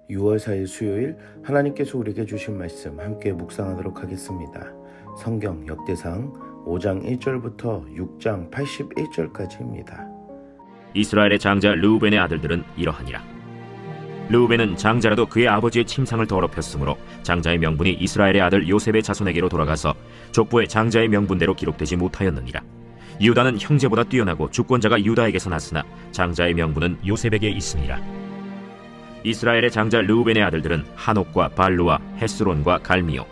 6월 4일 수요일 하나님께서 우리에게 주신 말씀 함께 묵상하도록 하겠습니다. 성경 역대상 5장 1절부터 6장 81절까지입니다. 이스라엘의 장자 르우벤의 아들들은 이러하니라. 르우벤은 장자라도 그의 아버지의 침상을 더럽혔으므로 장자의 명분이 이스라엘의 아들 요셉의 자손에게로 돌아가서 족보의 장자의 명분대로 기록되지 못하였느니라. 유다는 형제보다 뛰어나고 주권자가 유다에게서 났으나 장자의 명분은 요셉에게 있으니라. 이스라엘의 장자 르우벤의 아들들은 하녹과 발루와 헤스론과 갈미요.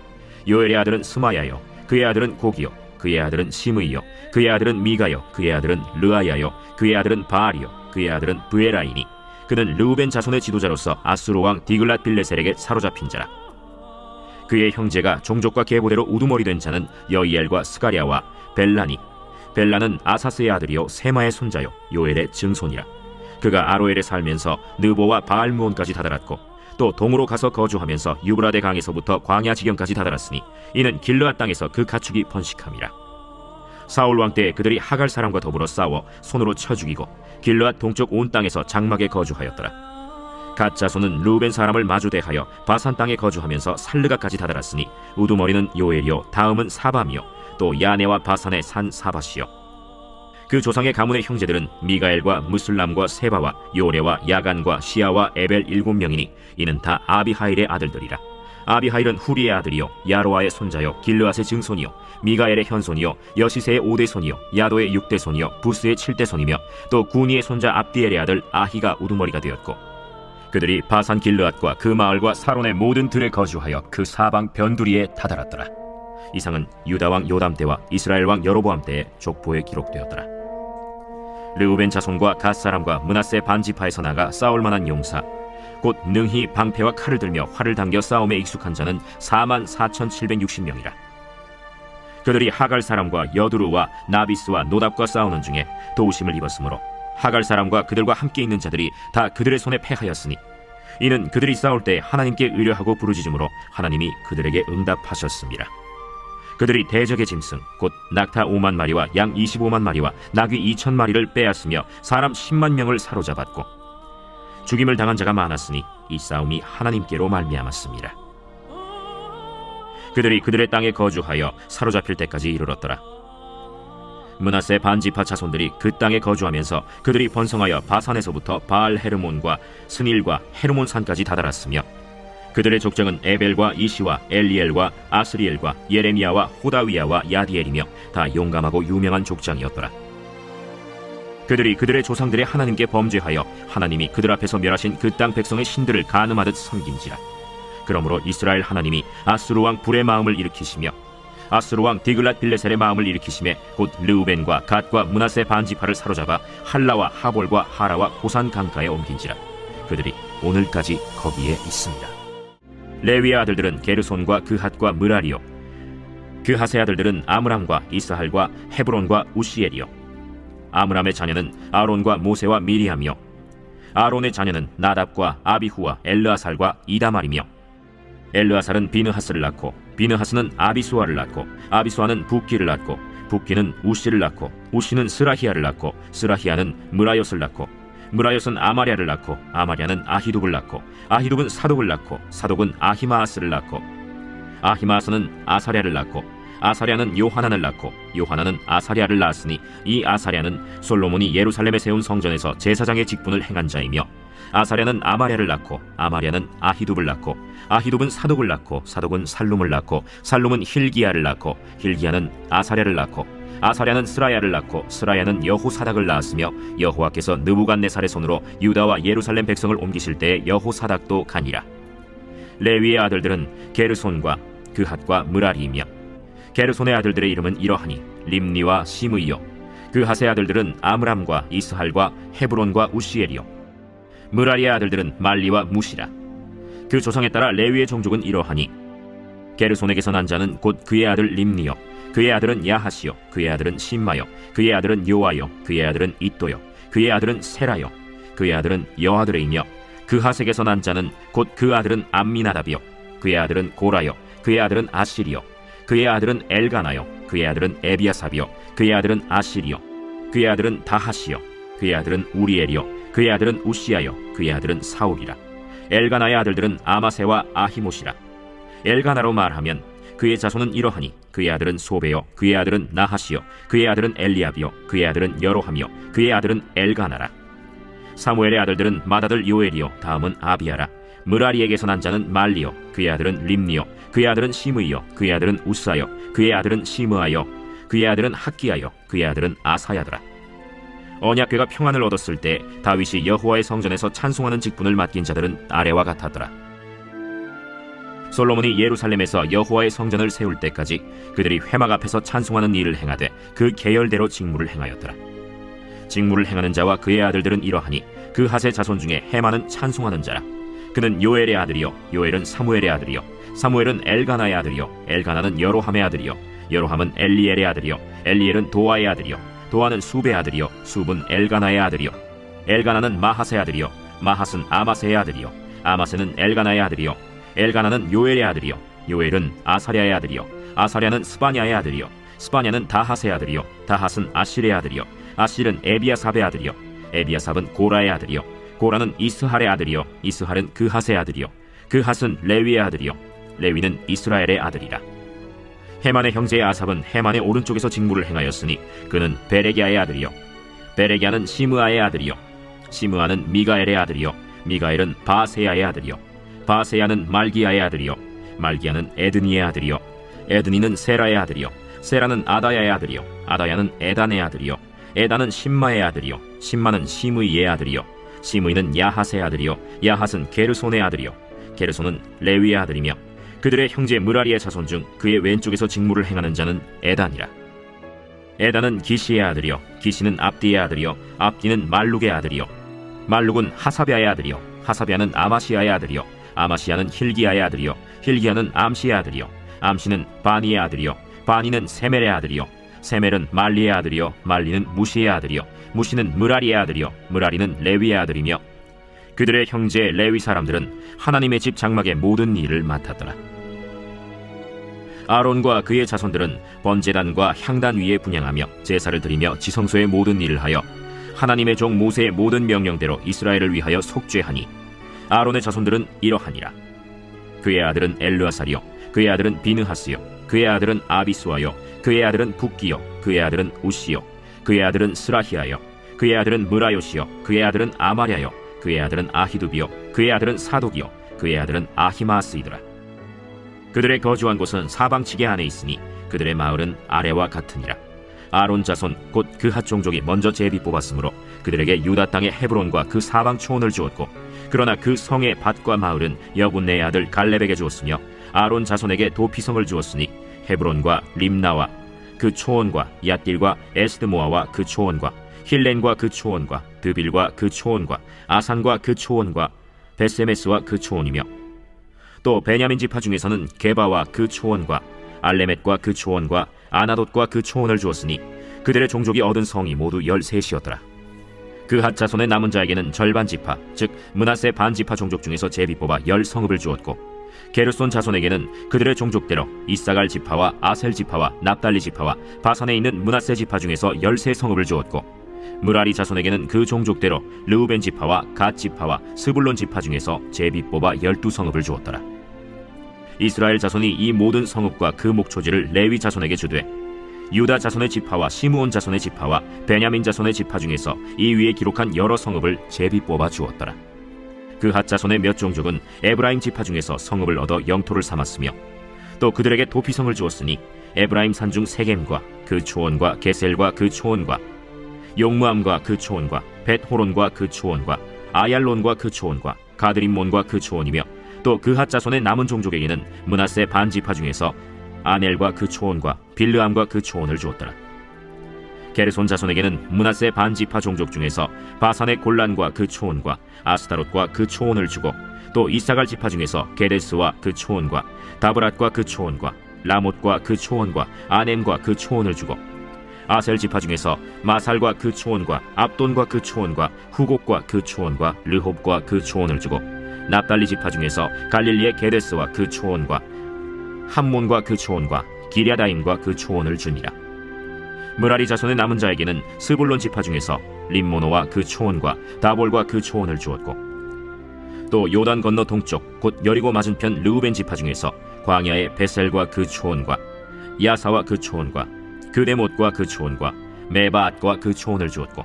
요엘의 아들은 스마야요. 그의 아들은 고기요. 그의 아들은 시므이요. 그의 아들은 미가요. 그의 아들은 르아야요. 그의 아들은 바알이요. 그의 아들은 브에라이니. 그는 르우벤 자손의 지도자로서 아수르 왕 디글랏 빌레셀에게 사로잡힌 자라. 그의 형제가 종족과 계보대로 우두머리 된 자는 여이엘과 스가랴와 벨라니. 벨라는 아사스의 아들이요 세마의 손자요 요엘의 증손이라. 그가 아로엘에 살면서 느보와 바알무온까지 다다랐고 또 동으로 가서 거주하면서 유브라데 강에서부터 광야 지경까지 다다랐으니 이는 길르앗 땅에서 그 가축이 번식함이라. 사울 왕 때 그들이 하갈 사람과 더불어 싸워 손으로 쳐 죽이고 길르앗 동쪽 온 땅에서 장막에 거주하였더라. 갓 자손은 르우벤 사람을 마주대하여 바산 땅에 거주하면서 살르가까지 다다랐으니 우두머리는 요엘이요 다음은 사밤이요 또 야네와 바산의 산 사밧이요. 그 조상의 가문의 형제들은 미가엘과 무슬람과 세바와 요레와 야간과 시아와 에벨 7명이니 이는 다 아비하일의 아들들이라. 아비하일은 후리의 아들이요 야로아의 손자요 길르앗의 증손이요 미가엘의 현손이요 여시세의 5대손이요 야도의 6대손이요 부스의 7대손이며 또 구니의 손자 압디엘의 아들 아히가 우두머리가 되었고 그들이 바산 길르앗과 그 마을과 사론의 모든 들에 거주하여 그 사방 변두리에 다다랐더라. 이상은 유다왕 요담 때와 이스라엘 왕 여로보암 때의 족보에 기록되었더라. 르우벤 자손과 갓 사람과 므낫세 반지파에서 나가 싸울 만한 용사 곧 능히 방패와 칼을 들며 활을 당겨 싸움에 익숙한 자는 44,760명이라. 그들이 하갈 사람과 여두루와 나비스와 노답과 싸우는 중에 도우심을 입었으므로 하갈 사람과 그들과 함께 있는 자들이 다 그들의 손에 패하였으니 이는 그들이 싸울 때 하나님께 의뢰하고 부르짖음으로 하나님이 그들에게 응답하셨습니다. 그들이 대적의 짐승 곧 낙타 5만 마리와 양 25만 마리와 나귀 2천 마리를 빼앗으며 사람 10만 명을 사로잡았고 죽임을 당한 자가 많았으니 이 싸움이 하나님께로 말미암았습니다. 그들이 그들의 땅에 거주하여 사로잡힐 때까지 이르렀더라. 므낫세 반지파 자손들이 그 땅에 거주하면서 그들이 번성하여 바산에서부터 바알 헤르몬과 스닐과 헤르몬 산까지 다다랐으며 그들의 족장은 에벨과 이시와 엘리엘과 아스리엘과 예레미야와 호다위야와 야디엘이며 다 용감하고 유명한 족장이었더라. 그들이 그들의 조상들의 하나님께 범죄하여 하나님이 그들 앞에서 멸하신 그 땅 백성의 신들을 간음하듯 섬긴지라. 그러므로 이스라엘 하나님이 아수르 왕 불의 마음을 일으키시며 아수르 왕 디글랏 빌레셀의 마음을 일으키심에 곧 르우벤과 갓과 므낫세 반지파를 사로잡아 할라와 하볼과 하라와 고산 강가에 옮긴지라. 그들이 오늘까지 거기에 있습니다. 레위의 아들들은 게르손과 그핫과 므라리요. 그핫의 아들들은 아므람과 이스할과 헤브론과 우시엘이요. 아므람의 자녀는 아론과 모세와 미리암이요. 아론의 자녀는 나답과 아비후와 엘르아살과 이다말이며 엘르아살은 비느하스를 낳고 비느하스는 아비수아를 낳고 아비수아는 붓기를 낳고 붓기는 우시를 낳고 우시는 스라히야를 낳고 스라히야는 므라옅을 낳고 므라옅은 아마랴를 낳고 아마랴는 아히둡을 낳고 아히둡은 사독을 낳고 사독은 아히마아스를 낳고 아히마아스는 아사랴를 낳고 아사랴는 요하난을 낳고 요하난은 아사랴를 낳았으니 이 아사랴는 솔로몬이 예루살렘에 세운 성전에서 제사장의 직분을 행한 자이며 아사랴는 아마랴를 낳고 아마랴는 아히둡을 낳고 아히둡은 사독을 낳고 사독은 살룸을 낳고 살룸은 힐기야를 낳고 힐기야는 아사랴를 낳고 아사랴는 스라야를 낳고 스라야는 여호사닥을 낳았으며 여호와께서 느부갓네살의 손으로 유다와 예루살렘 백성을 옮기실 때에 여호사닥도 가니라. 레위의 아들들은 게르손과 그핫과 므라리이며 게르손의 아들들의 이름은 이러하니 림니와 시므이요. 그핫의 아들들은 아므람과 이스할과 헤브론과 우시엘이요. 므라리의 아들들은 말리와 무시라. 그 조상에 따라 레위의 종족은 이러하니 게르손에게서 난 자는 곧 그의 아들 림니요. 그의 아들은 야하시요. 그의 아들은 심마요. 그의 아들은 요아요. 그의 아들은 이또요. 그의 아들은 세라요. 그의 아들은 여아들이며 그핫에게서 난 자는 곧 그 아들은 암미나답이요. 그의 아들은 고라요. 그의 아들은 아시리요. 그의 아들은 엘가나요. 그의 아들은 에비아삽이요. 그의 아들은 아시리요. 그의 아들은 다하시요. 그의 아들은 우리엘이요. 그의 아들은 우시아요. 그의 아들은 사울이라. 엘가나의 아들들은 아마세와 아히못이라. 엘가나로 말하면 그의 자손은 이러하니 그의 아들은 소베요, 그의 아들은 나하시요, 그의 아들은 엘리압이요, 그의 아들은 여로함이요, 그의 아들은 엘가나라. 사무엘의 아들들은 맏아들 요엘이요, 다음은 아비야라. 므라리에게서 난 자는 말리요, 그의 아들은 림니요, 그의 아들은 시므이요, 그의 아들은 우사요, 그의 아들은 시므아요, 그의 아들은 학기야요, 그의 아들은 아사야더라. 언약궤가 평안을 얻었을 때 다윗이 여호와의 성전에서 찬송하는 직분을 맡긴 자들은 아래와 같았더라. 솔로몬이 예루살렘에서 여호와의 성전을 세울 때까지 그들이 회막 앞에서 찬송하는 일을 행하되 그 계열대로 직무를 행하였더라. 직무를 행하는 자와 그의 아들들은 이러하니 그 핫의 자손 중에 헤만은 찬송하는 자라. 그는 요엘의 아들이요, 요엘은 사무엘의 아들이요, 사무엘은 엘가나의 아들이요, 엘가나는 여로함의 아들이요, 여로함은 엘리엘의 아들이요, 엘리엘은 도아의 아들이요, 도아는 수베의 아들이요, 숲은 엘가나의 아들이요, 엘가나는 마핫의 아들이요, 마핫은 아마세의 아들이요, 아마세는 엘가나의 아들이요, 엘가나는 요엘의 아들이요, 요엘은 아사랴의 아들이요, 아사랴는 스바냐의 아들이요, 스바냐는 다핫의 아들이요, 다핫은 아실의 아들이요, 아실은 에비아삽의 아들이요, 에비아삽은 고라의 아들이요, 고라는 이스할의 아들이요, 이스할은 그핫의 아들이요, 그핫은 레위의 아들이요, 레위는 이스라엘의 아들이라. 헤만의 형제의 아삽은 헤만의 오른쪽에서 직무를 행하였으니 그는 베레기야의 아들이요, 베레기야는 시므아의 아들이요, 시므아는 미가엘의 아들이요, 미가엘은 바세야의 아들이요, 바세야는 말기야의 아들이요, 말기야는 에드니의 아들이요, 에드니는 세라의 아들이요, 세라는 아다야의 아들이요, 아다야는 에단의 아들이요, 에단은 심마의 아들이요, 심마는 시므이의 아들이요, 시므이는 야핫의 아들이요, 야핫은 게르손의 아들이요, 게르손은 레위의 아들이며 그들의 형제 므라리의 자손 중 그의 왼쪽에서 직무를 행하는 자는 에단이라. 에단은 기시의 아들이요, 기시는 압디의 아들이요, 압디는 말룩의 아들이요, 말룩은 하사비아의 아들이요, 하사비아는 아마시아의 아들이요, 아마시아는 힐기야의 아들이요, 힐기야는 암시의 아들이요, 암시는 바니의 아들이요, 바니는 세멜의 아들이요, 세멜은 말리의 아들이요, 말리는 무시의 아들이요, 무시는 므라리의 아들이요, 므라리는 레위의 아들이며 그들의 형제 레위 사람들은 하나님의 집 장막의 모든 일을 맡았더라. 아론과 그의 자손들은 번제단과 향단 위에 분향하며 제사를 드리며 지성소의 모든 일을 하여 하나님의 종 모세의 모든 명령대로 이스라엘을 위하여 속죄하니 아론의 자손들은 이러하니라. 그의 아들은 엘르아살이요, 그의 아들은 비느하스요, 그의 아들은 아비수아요, 그의 아들은 붓기요, 그의 아들은 우시요, 그의 아들은 스라히아요, 그의 아들은 므라요시요, 그의 아들은 아마랴요, 그의 아들은 아히두비요, 그의 아들은 사독이요, 그의 아들은 아히마스이더라. 그들의 거주한 곳은 사방지게 안에 있으니 그들의 마을은 아래와 같으니라. 아론 자손 곧 그핫 종족이 먼저 제비 뽑았으므로 그들에게 유다 땅의 헤브론과 그 사방 초원을 주었고, 그러나 그 성의 밭과 마을은 여분네의 아들 갈렙에게 주었으며 아론 자손에게 도피성을 주었으니 헤브론과 림나와 그 초원과 얏길과 에스드모아와 그 초원과 힐렌과 그 초원과 드빌과 그 초원과 아산과 그 초원과 베세메스와 그 초원이며 또 베냐민 지파 중에서는 게바와 그 초원과 알레멧과 그 초원과 아나돗과 그 초원을 주었으니 그들의 종족이 얻은 성이 모두 13이었더라. 그핫 자손의 남은 자에게는 절반 지파, 즉 므낫세 반 지파 종족 중에서 제비 뽑아 10성읍을 주었고, 게르손 자손에게는 그들의 종족대로 이사갈 지파와 아셀 지파와 납달리 지파와 바산에 있는 므낫세 지파 중에서 13성읍을 주었고, 므라리 자손에게는 그 종족대로 르우벤 지파와 갓 지파와 스불론 지파 중에서 제비 뽑아 12성읍을 주었더라. 이스라엘 자손이 이 모든 성읍과 그 목초지를 레위 자손에게 주되 유다 자손의 지파와 시므온 자손의 지파와 베냐민 자손의 지파 중에서 이 위에 기록한 여러 성읍을 제비 뽑아 주었더라. 그핫 자손의 몇 종족은 에브라임 지파 중에서 성읍을 얻어 영토를 삼았으며 또 그들에게 도피성을 주었으니 에브라임 산중 세겜과 그 초원과 게셀과 그 초원과 용무암과 그 초원과 벳호론과 그 초원과 아얄론과 그 초원과 가드림몬과 그 초원이며 또 그핫 자손의 남은 종족에게는 므낫세 반 지파 중에서 아넬과 그 초원과 빌르암과 그 초원을 주었더라. 게르손 자손에게는 므낫세 반 지파 종족 중에서 바산의 골란과 그 초원과 아스타롯과 그 초원을 주고 또 이사갈 지파 중에서 게데스와 그 초원과 다브랏과 그 초원과 라못과 그 초원과 아넴과 그 초원을 주고 아셀 지파 중에서 마살과 그 초원과 압돈과 그 초원과 후곡과 그 초원과 르홉과 그 초원을 주고 납달리 지파 중에서 갈릴리의 게데스와 그 초원과 함몬과 그 초원과 기랴다임과 그 초원을 주니라. 므라리 자손의 남은 자에게는 스불론 지파 중에서 림모노와 그 초원과 다볼과 그 초원을 주었고 또 요단 건너 동쪽 곧 여리고 맞은편 르우벤 지파 중에서 광야의 베셀과 그 초원과 야사와 그 초원과 그데못과 그 초원과 메바앗과 그 초원을 주었고,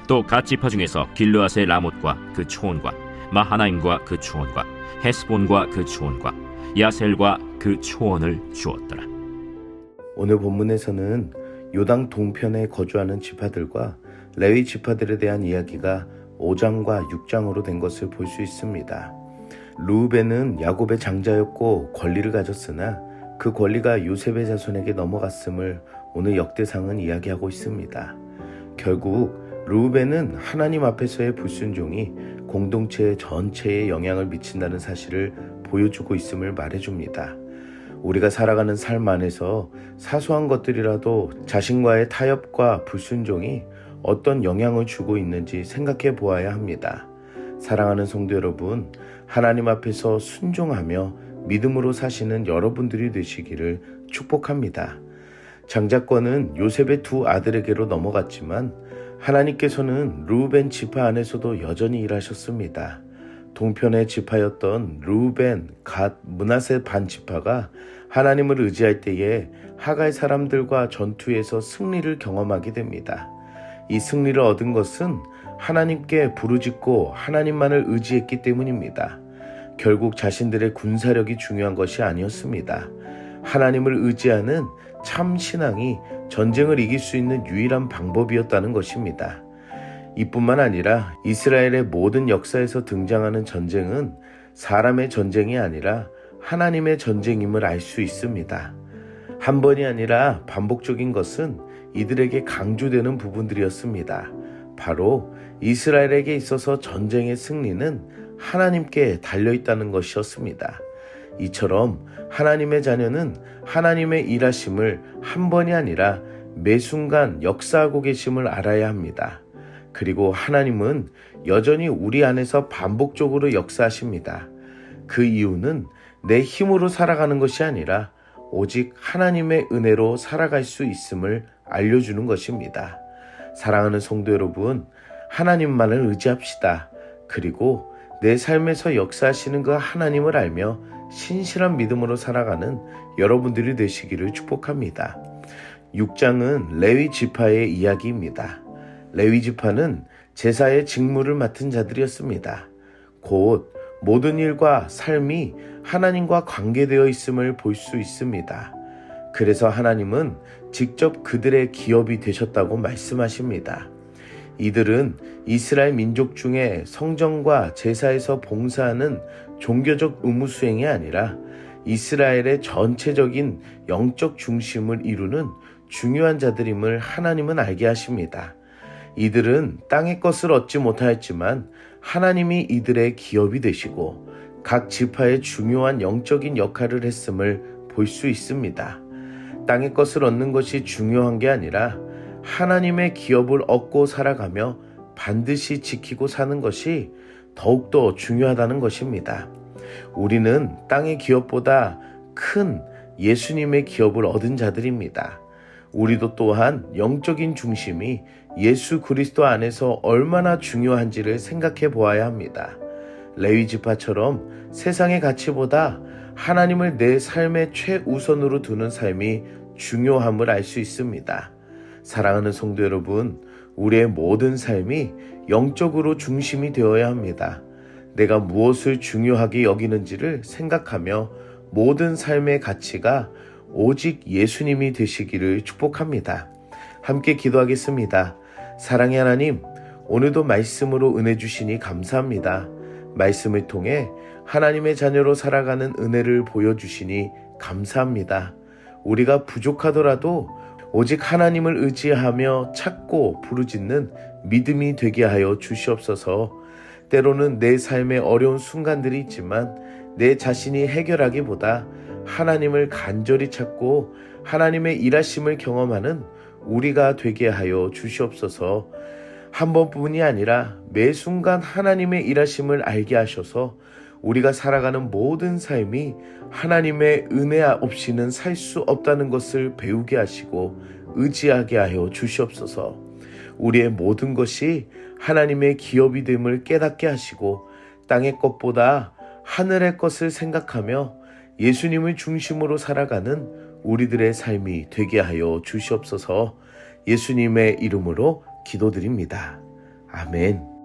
또 갓 지파 중에서 길르앗의 라못과 그 초원과 마하나임과 그 초원과 헤스본과 그 초원과 야셀과 그 초원을 주었더라. 오늘 본문에서는 요당 동편에 거주하는 지파들과 레위 지파들에 대한 이야기가 5장과 6장으로 된 것을 볼 수 있습니다. 르우벤은 야곱의 장자였고 권리를 가졌으나 그 권리가 요셉의 자손에게 넘어갔음을 오늘 역대상은 이야기하고 있습니다. 결국 르우벤은 하나님 앞에서의 불순종이 공동체 전체에 영향을 미친다는 사실을 보여주고 있음을 말해줍니다. 우리가 살아가는 삶 안에서 사소한 것들이라도 자신과의 타협과 불순종이 어떤 영향을 주고 있는지 생각해 보아야 합니다. 사랑하는 성도 여러분, 하나님 앞에서 순종하며 믿음으로 사시는 여러분들이 되시기를 축복합니다. 장자권은 요셉의 두 아들에게로 넘어갔지만 하나님께서는 르우벤 지파 안에서도 여전히 일하셨습니다. 동편의 지파였던 르우벤, 갓, 므낫세 반 지파가 하나님을 의지할 때에 하갈 사람들과 전투에서 승리를 경험하게 됩니다. 이 승리를 얻은 것은 하나님께 부르짖고 하나님만을 의지했기 때문입니다. 결국 자신들의 군사력이 중요한 것이 아니었습니다. 하나님을 의지하는 참 신앙이 전쟁을 이길 수 있는 유일한 방법이었다는 것입니다. 이뿐만 아니라 이스라엘의 모든 역사에서 등장하는 전쟁은 사람의 전쟁이 아니라 하나님의 전쟁임을 알 수 있습니다. 한 번이 아니라 반복적인 것은 이들에게 강조되는 부분들이었습니다. 바로 이스라엘에게 있어서 전쟁의 승리는 하나님께 달려있다는 것이었습니다. 이처럼 하나님의 자녀는 하나님의 일하심을 한 번이 아니라 매 순간 역사하고 계심을 알아야 합니다. 그리고 하나님은 여전히 우리 안에서 반복적으로 역사하십니다. 그 이유는 내 힘으로 살아가는 것이 아니라 오직 하나님의 은혜로 살아갈 수 있음을 알려주는 것입니다. 사랑하는 성도 여러분, 하나님만을 의지합시다. 그리고 내 삶에서 역사하시는 그 하나님을 알며 신실한 믿음으로 살아가는 여러분들이 되시기를 축복합니다. 6장은 레위 지파의 이야기입니다. 레위 지파는 제사의 직무를 맡은 자들이었습니다. 곧 모든 일과 삶이 하나님과 관계되어 있음을 볼 수 있습니다. 그래서 하나님은 직접 그들의 기업이 되셨다고 말씀하십니다. 이들은 이스라엘 민족 중에 성전과 제사에서 봉사하는 종교적 의무 수행이 아니라 이스라엘의 전체적인 영적 중심을 이루는 중요한 자들임을 하나님은 알게 하십니다. 이들은 땅의 것을 얻지 못하였지만 하나님이 이들의 기업이 되시고 각 지파의 중요한 영적인 역할을 했음을 볼 수 있습니다. 땅의 것을 얻는 것이 중요한 게 아니라 하나님의 기업을 얻고 살아가며 반드시 지키고 사는 것이 더욱더 중요하다는 것입니다. 우리는 땅의 기업보다 큰 예수님의 기업을 얻은 자들입니다. 우리도 또한 영적인 중심이 예수 그리스도 안에서 얼마나 중요한지를 생각해 보아야 합니다. 레위 지파처럼 세상의 가치보다 하나님을 내 삶의 최우선으로 두는 삶이 중요함을 알 수 있습니다. 사랑하는 성도 여러분, 우리의 모든 삶이 영적으로 중심이 되어야 합니다. 내가 무엇을 중요하게 여기는지를 생각하며 모든 삶의 가치가 오직 예수님이 되시기를 축복합니다. 함께 기도하겠습니다. 사랑의 하나님, 오늘도 말씀으로 은혜 주시니 감사합니다. 말씀을 통해 하나님의 자녀로 살아가는 은혜를 보여주시니 감사합니다. 우리가 부족하더라도 오직 하나님을 의지하며 찾고 부르짖는 믿음이 되게 하여 주시옵소서. 때로는 내 삶에 어려운 순간들이 있지만 내 자신이 해결하기보다 하나님을 간절히 찾고 하나님의 일하심을 경험하는 우리가 되게 하여 주시옵소서. 한 번뿐이 아니라 매 순간 하나님의 일하심을 알게 하셔서 우리가 살아가는 모든 삶이 하나님의 은혜 없이는 살 수 없다는 것을 배우게 하시고 의지하게 하여 주시옵소서. 우리의 모든 것이 하나님의 기업이 됨을 깨닫게 하시고 땅의 것보다 하늘의 것을 생각하며 예수님을 중심으로 살아가는 우리들의 삶이 되게 하여 주시옵소서. 예수님의 이름으로 기도드립니다. 아멘.